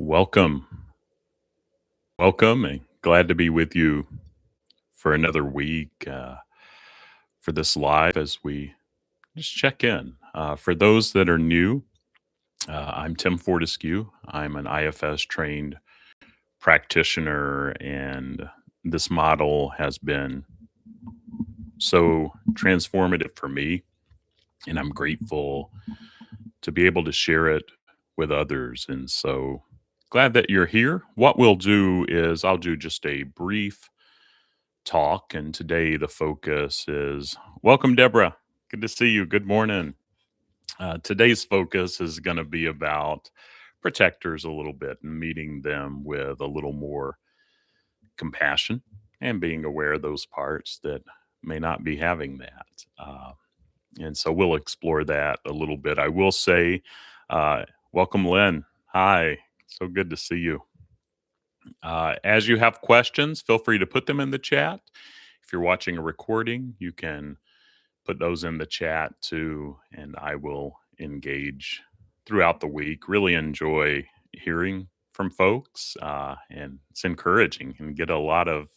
Welcome. Welcome, and glad to be with you for another week for this live as we just check in. For those that are new, I'm Tim Fortescue. I'm an IFS trained practitioner, and this model has been so transformative for me, and I'm grateful to be able to share it with others. And so glad that you're here. What we'll do is I'll do just a brief talk. And today the focus is welcome, Deborah. Good to see you. Good morning. Today's focus is going to be about protectors a little bit and meeting them with a little more compassion and being aware of those parts that may not be having that. And so we'll explore that a little bit. I will say, welcome, Lynn. Hi. So good to see you. As you have questions, feel free to put them in the chat. If you're watching a recording, you can put those in the chat too, and I will engage throughout the week. Really enjoy hearing from folks, and it's encouraging and get a lot of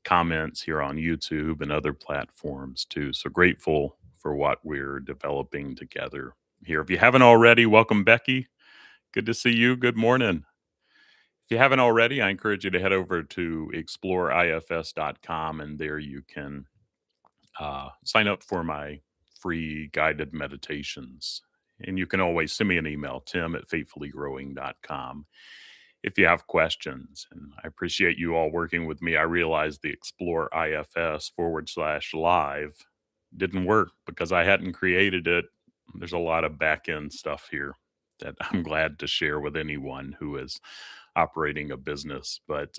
comments here on YouTube and other platforms too. So grateful for what we're developing together here. If you haven't already, welcome, Becky. Good to see you. Good morning. If you haven't already, I encourage you to head over to exploreifs.com, and there you can sign up for my free guided meditations. And you can always send me an email, tim@faithfullygrowing.com, if you have questions. And I appreciate you all working with me. I realized the Explore IFS /live didn't work because I hadn't created it. There's a lot of back end stuff here that I'm glad to share with anyone who is operating a business. But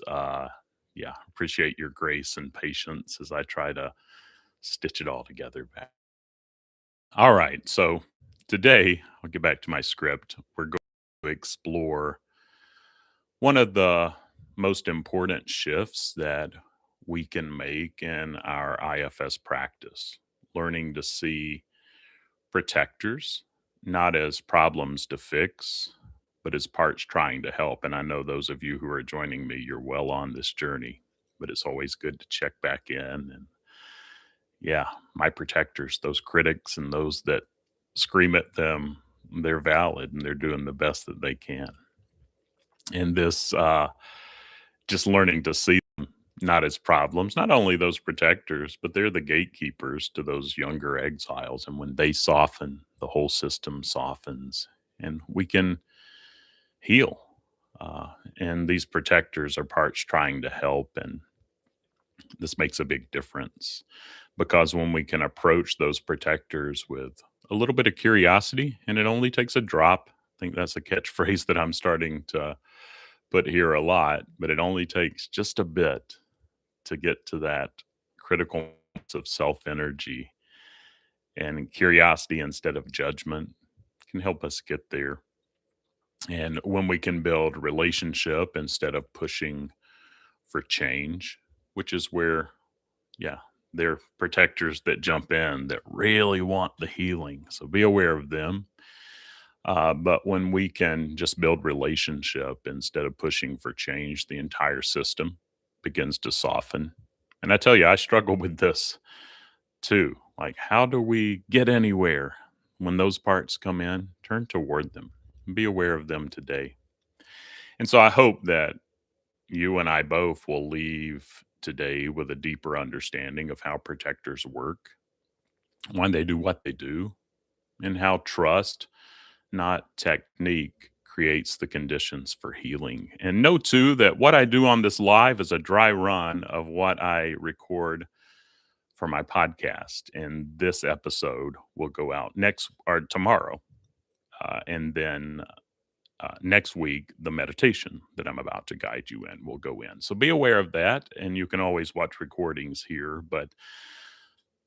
yeah, appreciate your grace and patience as I try to stitch it all together back. All right. So today, I'll get back to my script. We're going to explore one of the most important shifts that we can make in our IFS practice, learning to see protectors not as problems to fix, but as parts trying to help. And I know those of you who are joining me, you're well on this journey, but it's always good to check back in. And yeah, my protectors, those critics and those that scream at them, they're valid and they're doing the best that they can. And this, just learning to see them not as problems, not only those protectors, but they're the gatekeepers to those younger exiles. And when they soften, the whole system softens and we can heal. And these protectors are parts trying to help. And this makes a big difference because when we can approach those protectors with a little bit of curiosity, and it only takes a drop. I think that's a catchphrase that I'm starting to put here a lot, but it only takes just a bit to get to that critical mass of self energy, and curiosity instead of judgment can help us get there. And when we can build relationship instead of pushing for change, which is where, yeah, they're protectors that jump in that really want the healing. So be aware of them. But when we can just build relationship instead of pushing for change, the entire system begins to soften. And I tell you, I struggle with this too. Like, how do we get anywhere when those parts come in? Turn toward them. Be aware of them today. And so I hope that you and I both will leave today with a deeper understanding of how protectors work, why they do what they do, and how trust, not technique, creates the conditions for healing. And know too that what I do on this live is a dry run of what I record for my podcast. And this episode will go out next or tomorrow. And then next week, the meditation that I'm about to guide you in will go in. So be aware of that. And you can always watch recordings here, but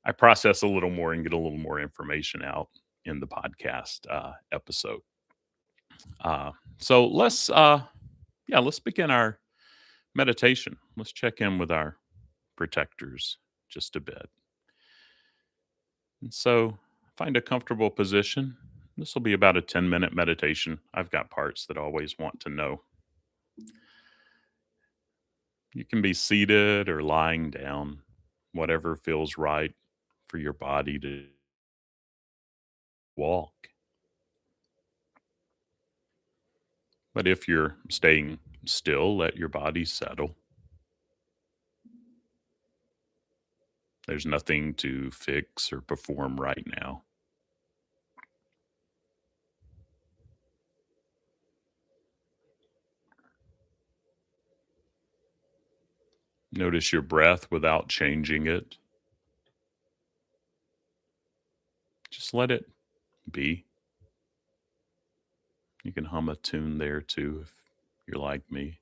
I process a little more and get a little more information out in the podcast episode. So let's begin our meditation. Let's check in with our protectors just a bit. And so find a comfortable position. This will be about a 10-minute meditation. I've got parts that I always want to know You can be seated or lying down, whatever feels right for your body to walk. But if you're staying still, let your body settle. There's nothing to fix or perform right now. Notice your breath without changing it. Just let it be. You can hum a tune there too if you're like me.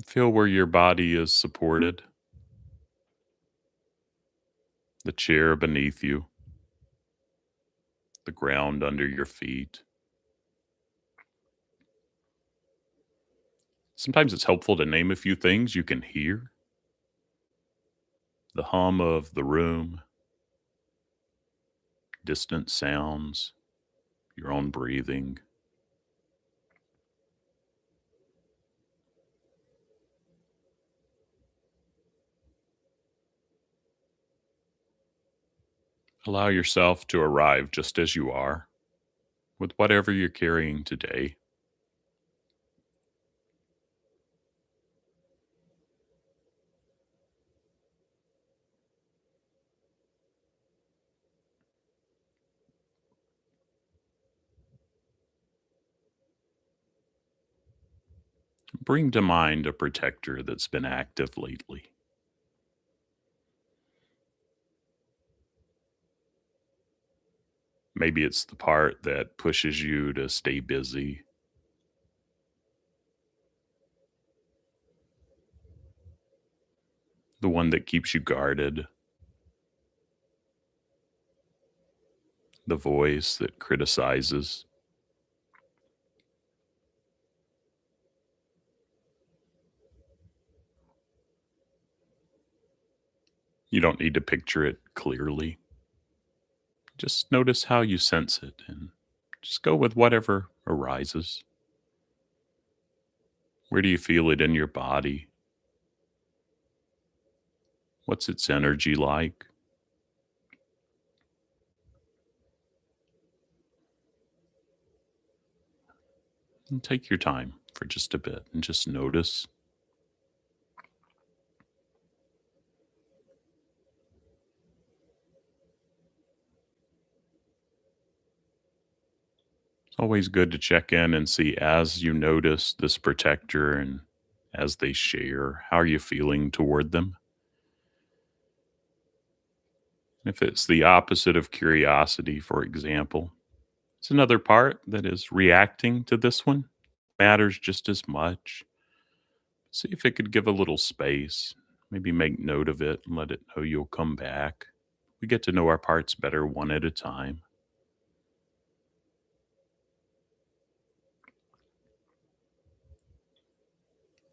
Feel where your body is supported, the chair beneath you, the ground under your feet. Sometimes it's helpful to name a few things you can hear: the hum of the room, distant sounds, your own breathing. Allow yourself to arrive just as you are, with whatever you're carrying today. Bring to mind a protector that's been active lately. Maybe it's the part that pushes you to stay busy, the one that keeps you guarded, the voice that criticizes. You don't need to picture it clearly. Just notice how you sense it and just go with whatever arises. Where do you feel it in your body? What's its energy like? And take your time for just a bit and just notice. It's always good to check in and see as you notice this protector and as they share, how are you feeling toward them? If it's the opposite of curiosity, for example, it's another part that is reacting to this one, matters just as much. See if it could give a little space, maybe make note of it and let it know you'll come back. We get to know our parts better one at a time.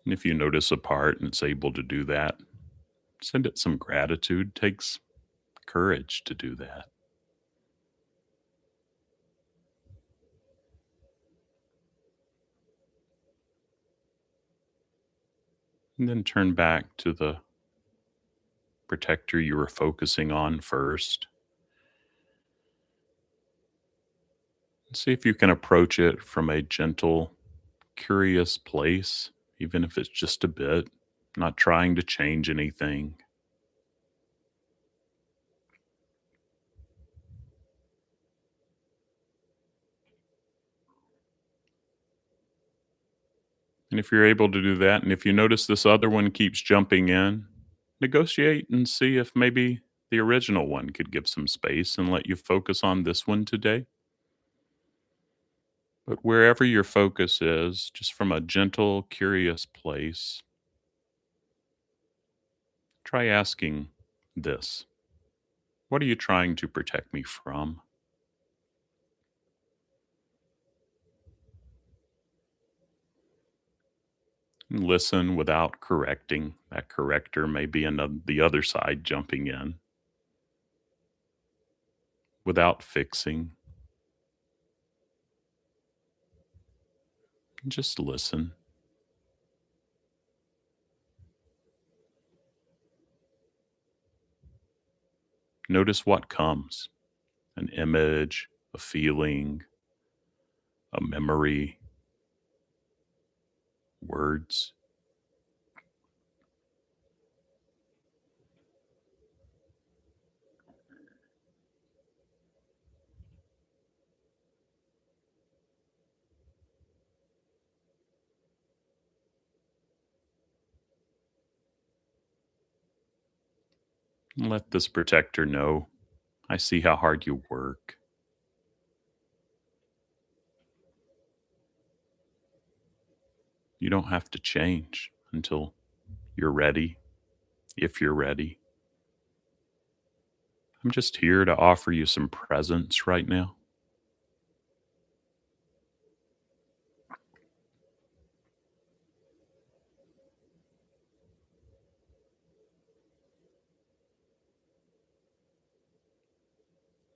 And if you notice a part and it's able to do that, send it some gratitude. Takes courage to do that. And then turn back to the protector you were focusing on first. See if you can approach it from a gentle, curious place, even if it's just a bit, not trying to change anything. And if you're able to do that, and if you notice this other one keeps jumping in, negotiate and see if maybe the original one could give some space and let you focus on this one today. But wherever your focus is, just from a gentle, curious place, try asking this: what are you trying to protect me from? And listen without correcting. That corrector may be the other side jumping in, without fixing. Just listen. Notice what comes: an image, a feeling, a memory, words. Let this protector know, I see how hard you work. You don't have to change until you're ready, if you're ready. I'm just here to offer you some presence right now.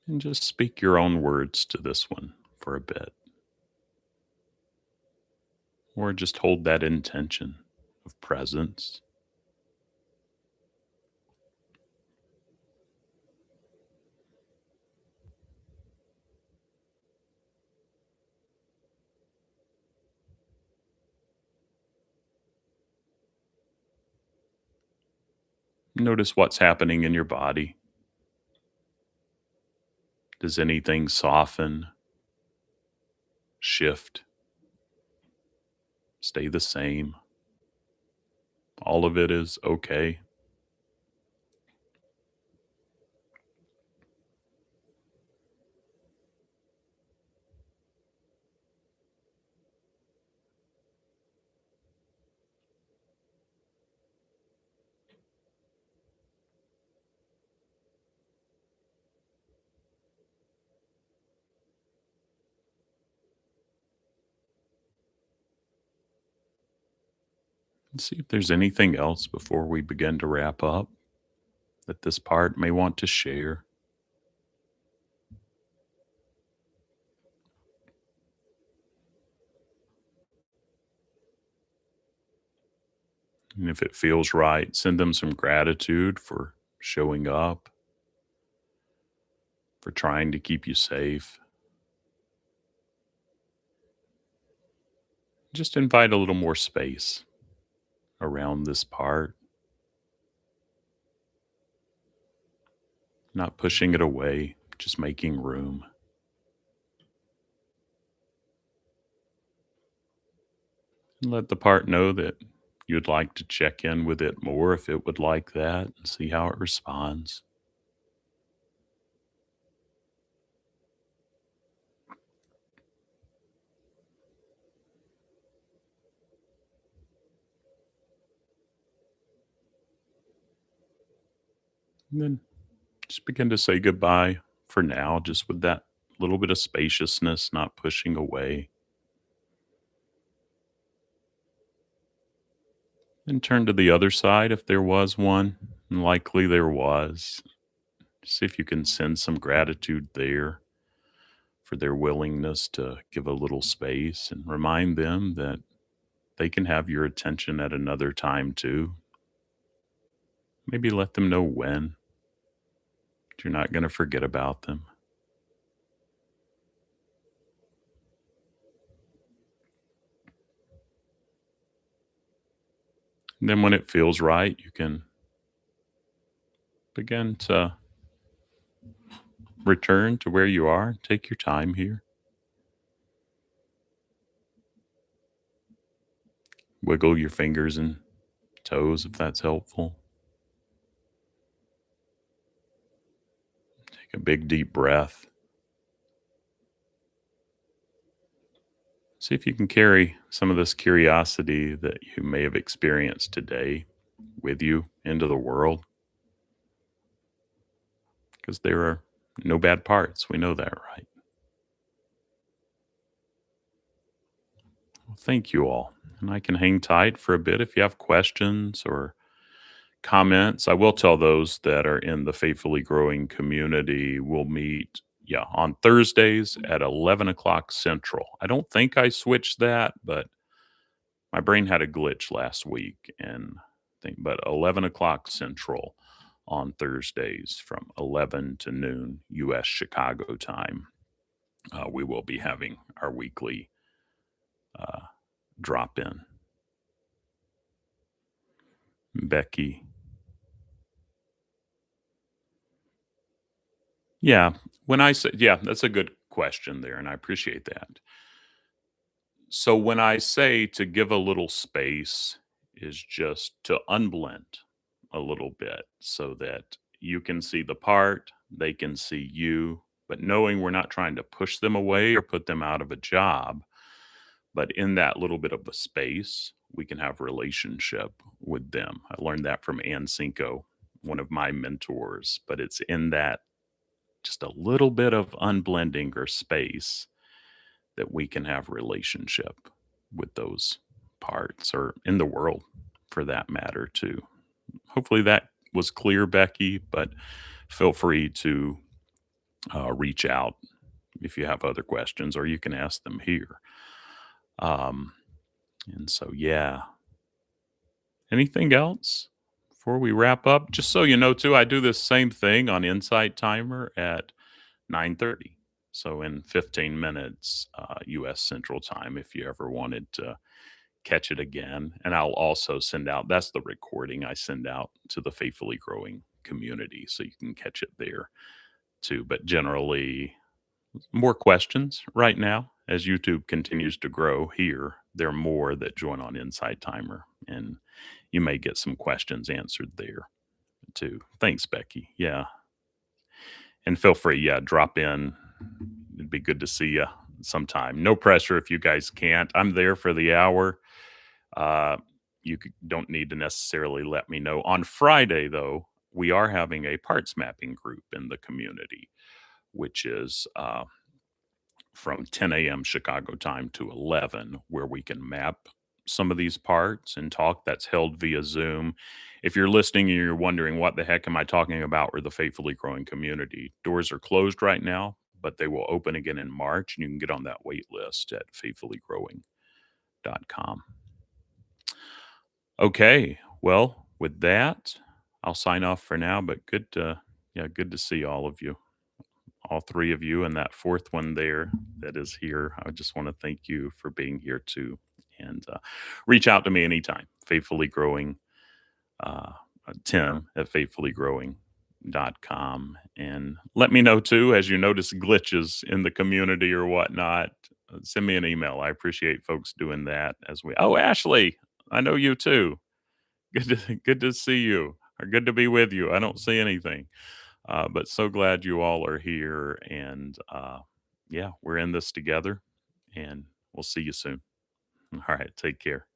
And just speak your own words to this one for a bit, or just hold that intention of presence. Notice what's happening in your body. Does anything soften, shift, stay the same? All of it is okay. And see if there's anything else before we begin to wrap up that this part may want to share. And if it feels right, send them some gratitude for showing up, for trying to keep you safe. Just invite a little more space around this part, not pushing it away, just making room. And let the part know that you'd like to check in with it more if it would like that and see how it responds. And then just begin to say goodbye for now, just with that little bit of spaciousness, not pushing away. And turn to the other side if there was one. And likely there was. See if you can send some gratitude there for their willingness to give a little space, and remind them that they can have your attention at another time too. Maybe let them know when. You're not going to forget about them. And then when it feels right, you can begin to return to where you are. Take your time here. Wiggle your fingers and toes if that's helpful. Take a big deep breath. See if you can carry some of this curiosity that you may have experienced today with you into the world, because there are no bad parts. We know that, right? Well, thank you all. And I can hang tight for a bit if you have questions or comments. I will tell those that are in the Faithfully Growing community, we'll meet, yeah, on Thursdays at 11 o'clock Central. I don't think I switched that, but My brain had a glitch last week, and think, but 11 o'clock Central on Thursdays from 11 to noon U.S. Chicago time, we will be having our weekly uh, drop in. Becky. Yeah. When I say, yeah, that's a good question there, and I appreciate that. So when I say to give a little space is just to unblend a little bit so that you can see the part, they can see you, but knowing we're not trying to push them away or put them out of a job, but in that little bit of a space, we can have relationship with them. I learned that from Ann Cinco, one of my mentors, but it's in that just a little bit of unblending or space that we can have relationship with those parts or in the world for that matter too. Hopefully that was clear, Becky, but feel free to reach out if you have other questions or you can ask them here. Um, and so, yeah. Anything else before we wrap up? Just so you know, too, I do this same thing on Insight Timer at 9:30. So in 15 minutes, U.S. Central Time, if you ever wanted to catch it again. And I'll also send out that's the recording I send out to the Faithfully Growing community. So you can catch it there too. But generally, more questions right now as YouTube continues to grow here. There are more that join on Insight Timer, and you may get some questions answered there too. Thanks, Becky. Yeah. And feel free, yeah, drop in. It'd be good to see you sometime. No pressure if you guys can't. I'm there for the hour. Uh, don't need to necessarily let me know. On Friday, though, we are having a parts mapping group in the community, which is from 10 a.m. Chicago time to 11, where we can map some of these parts and talk. That's held via Zoom. If you're listening and you're wondering what the heck am I talking about, we're the Faithfully Growing community. Doors are closed right now, but they will open again in March, and you can get on that wait list at faithfullygrowing.com. Okay, well, with that, I'll sign off for now, but good to see all of you, all three of you, and that fourth one there that is here. I just want to thank you for being here too. And reach out to me anytime. Faithfully Growing, uh, Tim at faithfullygrowing.com. And let me know too, as you notice glitches in the community or whatnot. Send me an email. I appreciate folks doing that as we. Oh, Ashley, I know you too. Good to see you, or good to be with you. I don't see anything, but so glad you all are here, and yeah, we're in this together, and we'll see you soon. All right, take care.